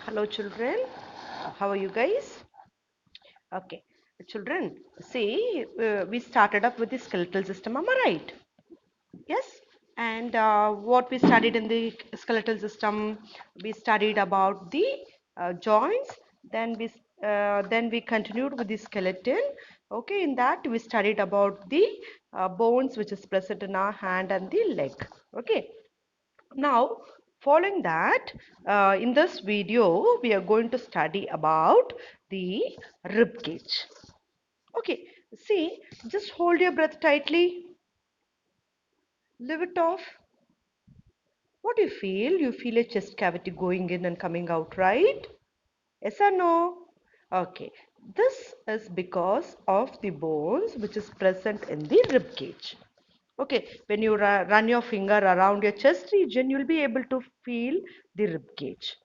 Hello children, how are you guys? Okay, children, see, we started up with the skeletal system, am I right? Yes, and what we studied in the skeletal system, we studied about the joints, then we continued with the skeleton. Okay, in that we studied about the bones which is present in our hand and the leg. Okay, now, following that, in this video, we are going to study about the rib cage. Okay, see, just hold your breath tightly, lift it off. What do you feel? You feel a chest cavity going in and coming out, right? Yes or no? Okay, this is because of the bones which is present in the rib cage. Okay, when you run your finger around your chest region, you'll be able to feel the rib cage.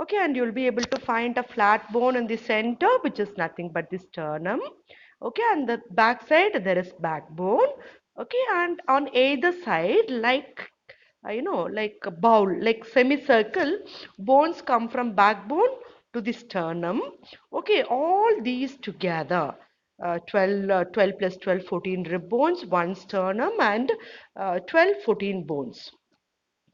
Okay, and you'll be able to find a flat bone in the center, which is nothing but the sternum. Okay, and the back side there is backbone. Okay, and on either side, like like a bowl, like semicircle, bones come from backbone to the sternum. Okay, all these together, 12 plus 12, 14 rib bones, one sternum, and 12, 14 bones.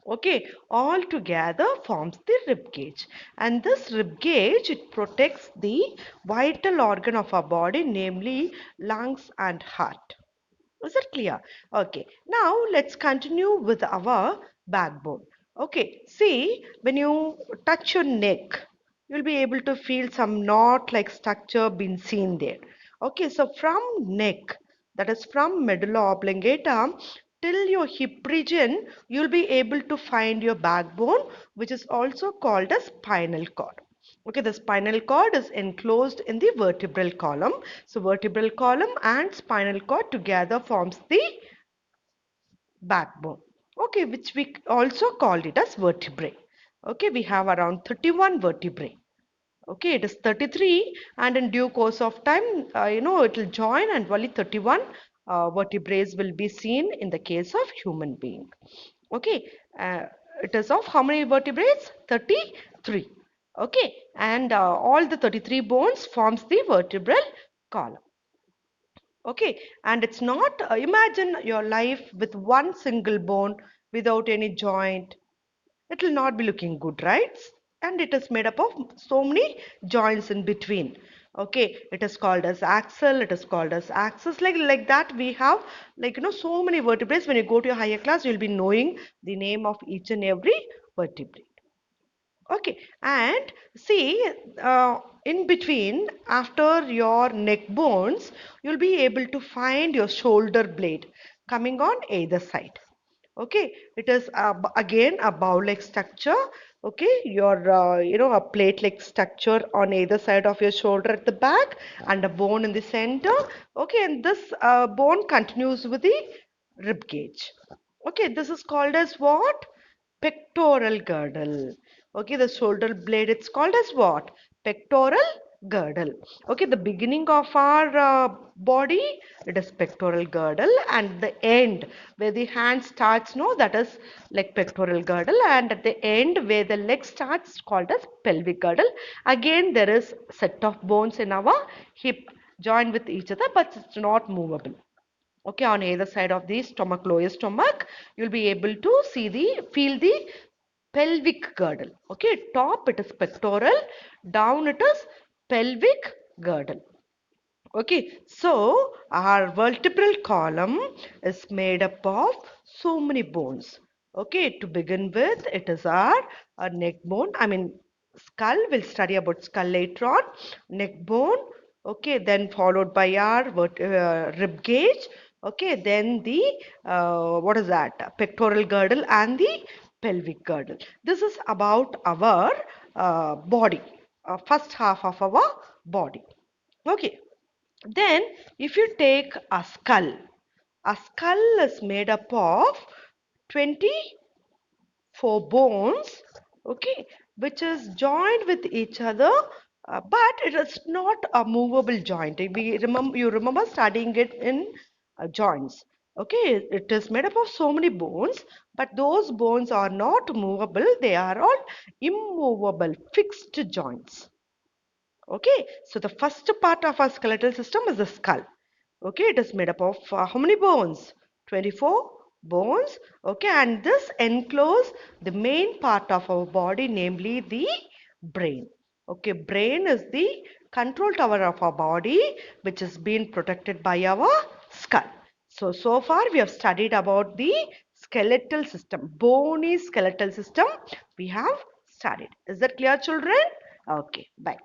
Okay, all together forms the rib cage, and this rib cage, it protects the vital organ of our body, namely lungs and heart. Is it clear? Okay, now let's continue with our backbone. Okay, see, when you touch your neck, you'll be able to feel some knot-like structure being seen there. Okay, so from neck, that is from medulla oblongata till your hip region, you'll be able to find your backbone, which is also called as spinal cord. Okay, the spinal cord is enclosed in the vertebral column. So vertebral column and spinal cord together forms the backbone. Okay, which we also called it as vertebrae. Okay, we have around 31 vertebrae. Okay, it is 33, and in due course of time, it will join, and only 31 vertebrae will be seen in the case of human being. Okay, it is of how many vertebrae? 33. Okay, and all the 33 bones forms the vertebral column. Okay, and it's not, imagine your life with one single bone without any joint. It will not be looking good, right? And it is made up of so many joints in between. Okay, it is called as axle, it is called as axis. Like that, we have so many vertebrae. When you go to a higher class, you'll be knowing the name of each and every vertebrae. Okay, and see, in between, after your neck bones, you'll be able to find your shoulder blade coming on either side. Okay, it is again a bowl-like structure. Okay, your a plate-like structure on either side of your shoulder at the back, and a bone in the center. Okay, and this bone continues with the rib cage. Okay, this is called as what? Pectoral girdle. Okay, the shoulder blade, it's called as what? Pectoral girdle. Okay, the beginning of our body, it is pectoral girdle, and the end where the hand starts, no, that is like pectoral girdle, and at the end where the leg starts, called as pelvic girdle. Again, there is set of bones in our hip joined with each other, but it's not movable. Okay, on either side of the stomach, lower stomach, you'll be able to feel the pelvic girdle. Okay, top it is pectoral, down it is pelvic girdle. Okay, so our vertebral column is made up of so many bones. Okay, to begin with, it is our neck bone. I mean, skull. We'll study about skull later on. Neck bone. Okay, then followed by our rib cage. Okay, then the what is that? Pectoral girdle and the pelvic girdle. This is about our body, first half of our body. Okay, then, if you take a skull is made up of 24 bones, okay, which is joined with each other, but it is not a movable joint. You remember studying it in joints. Okay, it is made up of so many bones, but those bones are not movable. They are all immovable, fixed joints. Okay, so the first part of our skeletal system is the skull. Okay, it is made up of how many bones? 24 bones. Okay, and this enclose the main part of our body, namely the brain. Okay, brain is the control tower of our body, which is being protected by our skull. So far we have studied about the skeletal system, bony skeletal system we have studied. Is that clear, children? Okay, bye.